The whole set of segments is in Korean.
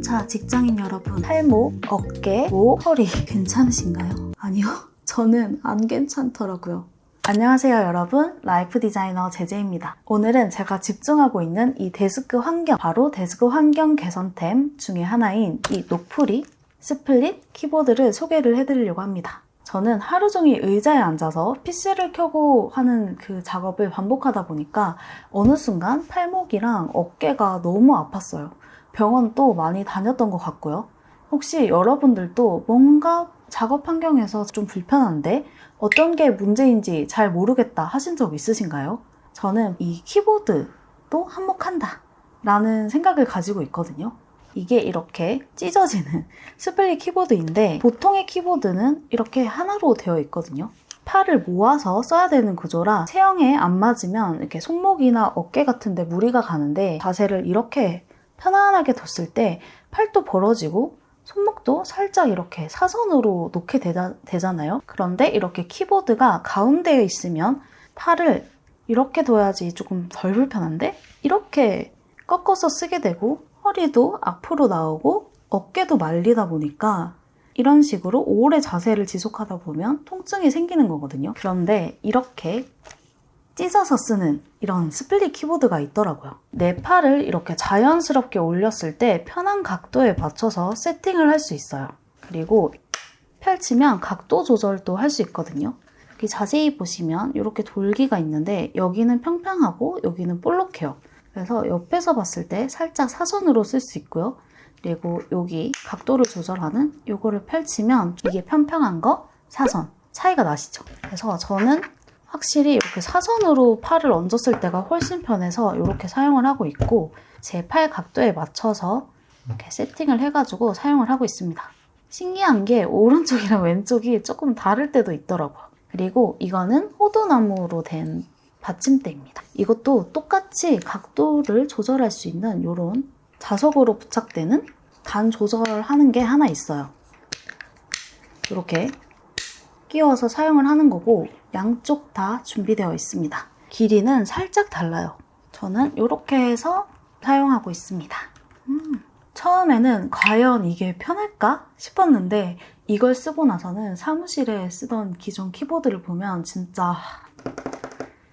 자, 직장인 여러분, 팔목, 어깨, 목, 허리 괜찮으신가요? 아니요, 저는 안 괜찮더라고요. 안녕하세요 여러분, 라이프 디자이너 제제입니다. 오늘은 제가 집중하고 있는 이 데스크 환경, 바로 데스크 환경 개선템 중에 하나인 이 노프리 스플릿 키보드를 소개를 해드리려고 합니다. 저는 하루 종일 의자에 앉아서 PC를 켜고 하는 그 작업을 반복하다 보니까 어느 순간 팔목이랑 어깨가 너무 아팠어요. 병원도 많이 다녔던 것 같고요. 혹시 여러분들도 뭔가 작업 환경에서 좀 불편한데 어떤 게 문제인지 잘 모르겠다 하신 적 있으신가요? 저는 이 키보드도 한몫한다 라는 생각을 가지고 있거든요. 이게 이렇게 찢어지는 스플릿 키보드인데 보통의 키보드는 이렇게 하나로 되어 있거든요. 팔을 모아서 써야 되는 구조라 체형에 안 맞으면 이렇게 손목이나 어깨 같은 데 무리가 가는데 자세를 이렇게 편안하게 뒀을 때 팔도 벌어지고 손목도 살짝 이렇게 사선으로 놓게 되잖아요. 그런데 이렇게 키보드가 가운데에 있으면 팔을 이렇게 둬야지 조금 덜 불편한데 이렇게 꺾어서 쓰게 되고 허리도 앞으로 나오고 어깨도 말리다 보니까 이런 식으로 오래 자세를 지속하다 보면 통증이 생기는 거거든요. 그런데 이렇게 찢어서 쓰는 이런 스플릿 키보드가 있더라고요. 내 팔을 이렇게 자연스럽게 올렸을 때 편한 각도에 맞춰서 세팅을 할 수 있어요. 그리고 펼치면 각도 조절도 할 수 있거든요. 여기 자세히 보시면 이렇게 돌기가 있는데 여기는 평평하고 여기는 볼록해요. 그래서 옆에서 봤을 때 살짝 사선으로 쓸 수 있고요. 그리고 여기 각도를 조절하는 이거를 펼치면 이게 평평한 거, 사선 차이가 나시죠? 그래서 저는 확실히 이렇게 사선으로 팔을 얹었을 때가 훨씬 편해서 이렇게 사용을 하고 있고 제 팔 각도에 맞춰서 이렇게 세팅을 해가지고 사용을 하고 있습니다. 신기한 게 오른쪽이랑 왼쪽이 조금 다를 때도 있더라고요. 그리고 이거는 호두나무로 된 받침대입니다. 이것도 똑같이 각도를 조절할 수 있는 이런 자석으로 부착되는 간 조절하는 게 하나 있어요. 이렇게 끼워서 사용을 하는 거고 양쪽 다 준비되어 있습니다. 길이는 살짝 달라요. 저는 이렇게 해서 사용하고 있습니다. 처음에는 과연 이게 편할까 싶었는데 이걸 쓰고 나서는 사무실에 쓰던 기존 키보드를 보면 진짜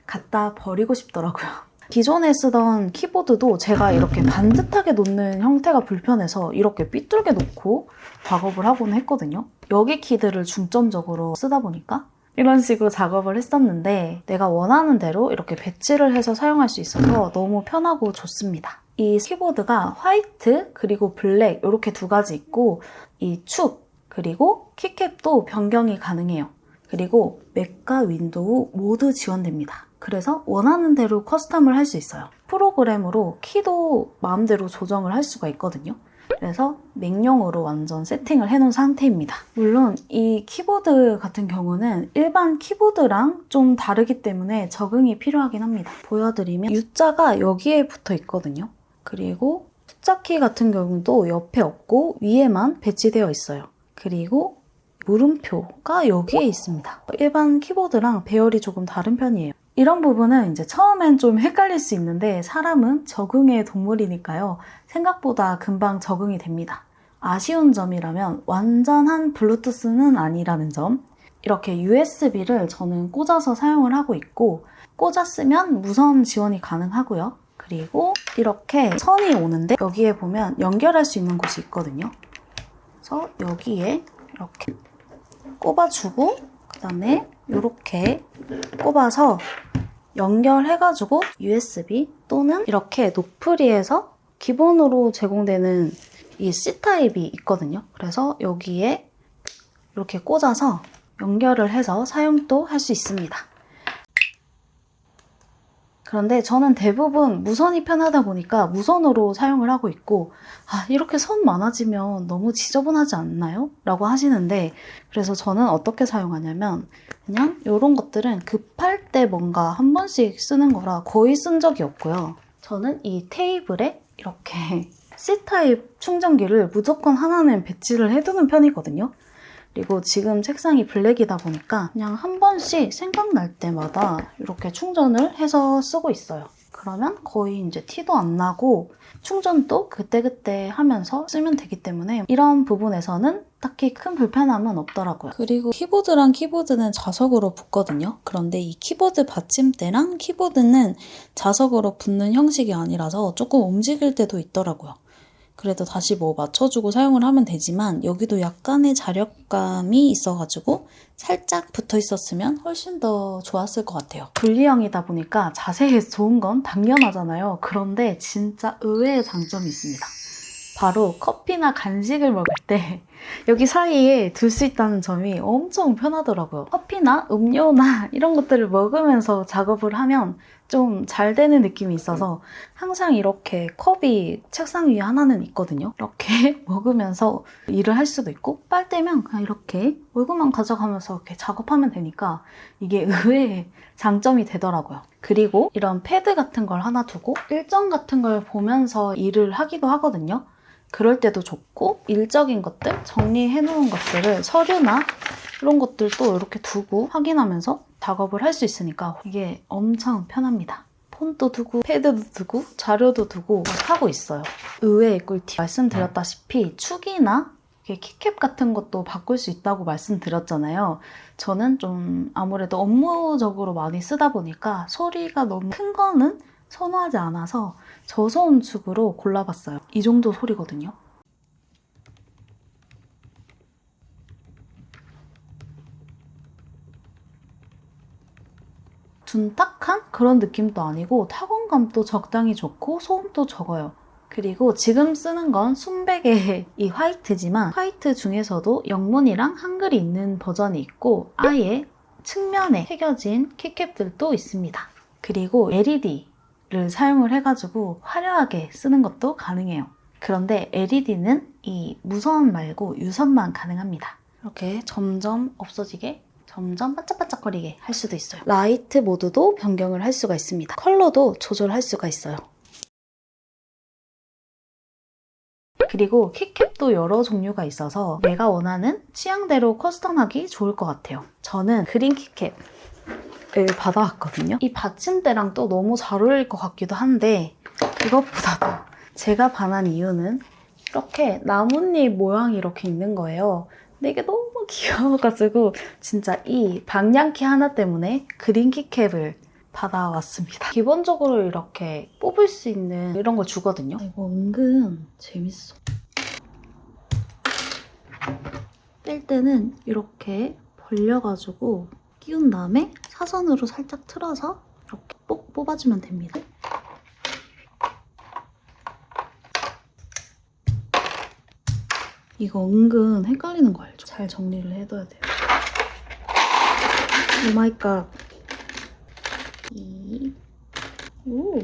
갖다 버리고 싶더라고요. 기존에 쓰던 키보드도 제가 이렇게 반듯하게 놓는 형태가 불편해서 이렇게 삐뚤게 놓고 작업을 하곤 했거든요. 여기 키들을 중점적으로 쓰다 보니까 이런 식으로 작업을 했었는데 내가 원하는 대로 이렇게 배치를 해서 사용할 수 있어서 너무 편하고 좋습니다. 이 키보드가 화이트 그리고 블랙 이렇게 두 가지 있고 이 축 그리고 키캡도 변경이 가능해요. 그리고 맥과 윈도우 모두 지원됩니다. 그래서 원하는 대로 커스텀을 할 수 있어요. 프로그램으로 키도 마음대로 조정을 할 수가 있거든요. 그래서 맥용으로 완전 세팅을 해놓은 상태입니다. 물론 이 키보드 같은 경우는 일반 키보드랑 좀 다르기 때문에 적응이 필요하긴 합니다. 보여드리면 U자가 여기에 붙어 있거든요. 그리고 숫자키 같은 경우도 옆에 없고 위에만 배치되어 있어요. 그리고 물음표가 여기에 있습니다. 일반 키보드랑 배열이 조금 다른 편이에요. 이런 부분은 이제 처음엔 좀 헷갈릴 수 있는데 사람은 적응의 동물이니까요. 생각보다 금방 적응이 됩니다. 아쉬운 점이라면 완전한 블루투스는 아니라는 점. 이렇게 USB를 저는 꽂아서 사용을 하고 있고 꽂았으면 무선 지원이 가능하고요. 그리고 이렇게 선이 오는데 여기에 보면 연결할 수 있는 곳이 있거든요. 그래서 여기에 이렇게 꼽아주고 그 다음에 이렇게 꼽아서 연결해가지고 USB 또는 이렇게 노프리에서 기본으로 제공되는 이 C타입이 있거든요. 그래서 여기에 이렇게 꽂아서 연결을 해서 사용도 할 수 있습니다. 그런데 저는 대부분 무선이 편하다 보니까 무선으로 사용을 하고 있고 이렇게 선 많아지면 너무 지저분하지 않나요? 라고 하시는데 그래서 저는 어떻게 사용하냐면 그냥 이런 것들은 급할 때 뭔가 한 번씩 쓰는 거라 거의 쓴 적이 없고요. 저는 이 테이블에 이렇게 C타입 충전기를 무조건 하나는 배치를 해두는 편이거든요. 그리고 지금 책상이 블랙이다 보니까 그냥 한 번씩 생각날 때마다 이렇게 충전을 해서 쓰고 있어요. 그러면 거의 이제 티도 안 나고 충전도 그때그때 하면서 쓰면 되기 때문에 이런 부분에서는 딱히 큰 불편함은 없더라고요. 그리고 키보드랑 키보드는 자석으로 붙거든요. 그런데 이 키보드 받침대랑 키보드는 자석으로 붙는 형식이 아니라서 조금 움직일 때도 있더라고요. 그래도 다시 뭐 맞춰주고 사용을 하면 되지만 여기도 약간의 자력감이 있어가지고 살짝 붙어 있었으면 훨씬 더 좋았을 것 같아요. 분리형이다 보니까 자세히 좋은 건 당연하잖아요. 그런데 진짜 의외의 장점이 있습니다. 바로 커피나 간식을 먹을 때 여기 사이에 둘 수 있다는 점이 엄청 편하더라고요. 커피나 음료나 이런 것들을 먹으면서 작업을 하면 좀 잘 되는 느낌이 있어서 항상 이렇게 컵이 책상 위에 하나는 있거든요. 이렇게 먹으면서 일을 할 수도 있고 빨대면 그냥 이렇게 얼굴만 가져가면서 이렇게 작업하면 되니까 이게 의외의 장점이 되더라고요. 그리고 이런 패드 같은 걸 하나 두고 일정 같은 걸 보면서 일을 하기도 하거든요. 그럴 때도 좋고 일적인 것들, 정리해 놓은 것들을 서류나 이런 것들도 이렇게 두고 확인하면서 작업을 할 수 있으니까 이게 엄청 편합니다. 폰도 두고 패드도 두고 자료도 두고 하고 있어요. 의외의 꿀팁. 말씀드렸다시피 축이나 키캡 같은 것도 바꿀 수 있다고 말씀드렸잖아요. 저는 좀 아무래도 업무적으로 많이 쓰다 보니까 소리가 너무 큰 거는 선호하지 않아서 저소음 축으로 골라봤어요. 이 정도 소리거든요. 둔탁한 그런 느낌도 아니고 타건감도 적당히 좋고 소음도 적어요. 그리고 지금 쓰는 건 순백의 이 화이트지만 화이트 중에서도 영문이랑 한글이 있는 버전이 있고 아예 측면에 새겨진 키캡들도 있습니다. 그리고 LED를 사용을 해가지고 화려하게 쓰는 것도 가능해요. 그런데 LED는 이 무선 말고 유선만 가능합니다. 이렇게 점점 없어지게 점점 반짝반짝거리게 할 수도 있어요. 라이트 모드도 변경을 할 수가 있습니다. 컬러도 조절할 수가 있어요. 그리고 키캡도 여러 종류가 있어서 내가 원하는 취향대로 커스텀하기 좋을 것 같아요. 저는 그린 키캡을 받아왔거든요. 이 받침대랑 또 너무 잘 어울릴 것 같기도 한데 이것보다도 제가 반한 이유는 이렇게 나뭇잎 모양이 이렇게 있는 거예요. 근데 이게 너무 귀여워가지고 진짜 이 방향키 하나 때문에 그린 키캡을 받아왔습니다. 기본적으로 이렇게 뽑을 수 있는 이런 걸 주거든요. 이거 은근 재밌어. 뗄 때는 이렇게 벌려가지고 끼운 다음에 사선으로 살짝 틀어서 이렇게 뽁 뽑아주면 됩니다. 이거 은근 헷갈리는 거 알죠? 잘 정리를 해둬야 돼요. 오 마이 갓. 오.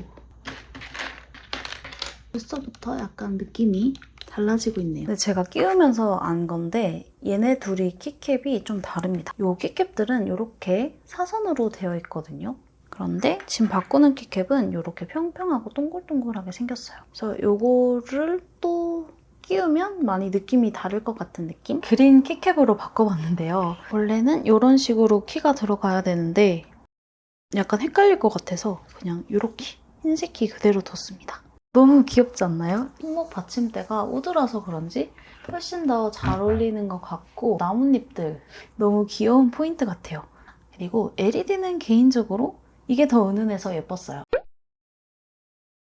벌써부터 약간 느낌이 달라지고 있네요. 근데 제가 끼우면서 안 건데 얘네 둘이 키캡이 좀 다릅니다. 이 키캡들은 이렇게 사선으로 되어 있거든요. 그런데 지금 바꾸는 키캡은 이렇게 평평하고 동글동글하게 생겼어요. 그래서 이거를 또 끼우면 많이 느낌이 다를 것 같은 느낌? 그린 키캡으로 바꿔봤는데요. 원래는 이런 식으로 키가 들어가야 되는데 약간 헷갈릴 것 같아서 그냥 이렇게 흰색 키 그대로 뒀습니다. 너무 귀엽지 않나요? 손목 받침대가 우드라서 그런지 훨씬 더 잘 어울리는 것 같고 나뭇잎들 너무 귀여운 포인트 같아요. 그리고 LED는 개인적으로 이게 더 은은해서 예뻤어요.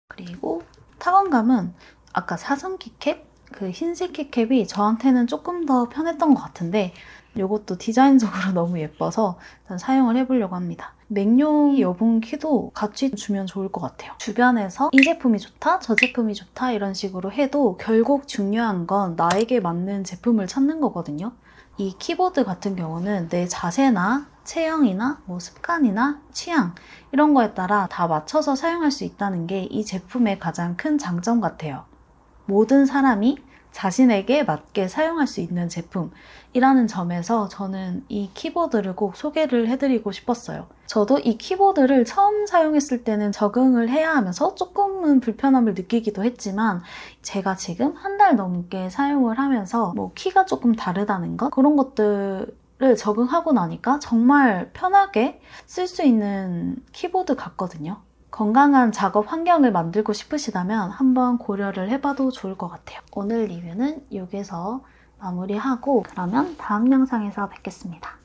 그리고 타건감은 아까 사선 키캡? 그 흰색 키캡이 저한테는 조금 더 편했던 것 같은데 이것도 디자인적으로 너무 예뻐서 일단 사용을 해보려고 합니다. 맥용 여분 키도 같이 주면 좋을 것 같아요. 주변에서 이 제품이 좋다, 저 제품이 좋다 이런 식으로 해도 결국 중요한 건 나에게 맞는 제품을 찾는 거거든요. 이 키보드 같은 경우는 내 자세나 체형이나 뭐 습관이나 취향 이런 거에 따라 다 맞춰서 사용할 수 있다는 게 이 제품의 가장 큰 장점 같아요. 모든 사람이 자신에게 맞게 사용할 수 있는 제품이라는 점에서 저는 이 키보드를 꼭 소개를 해드리고 싶었어요. 저도 이 키보드를 처음 사용했을 때는 적응을 해야 하면서 조금은 불편함을 느끼기도 했지만 제가 지금 한 달 넘게 사용을 하면서 뭐 키가 조금 다르다는 것 그런 것들을 적응하고 나니까 정말 편하게 쓸 수 있는 키보드 같거든요. 건강한 작업 환경을 만들고 싶으시다면 한번 고려를 해봐도 좋을 것 같아요. 오늘 리뷰는 여기서 마무리하고 그러면 다음 영상에서 뵙겠습니다.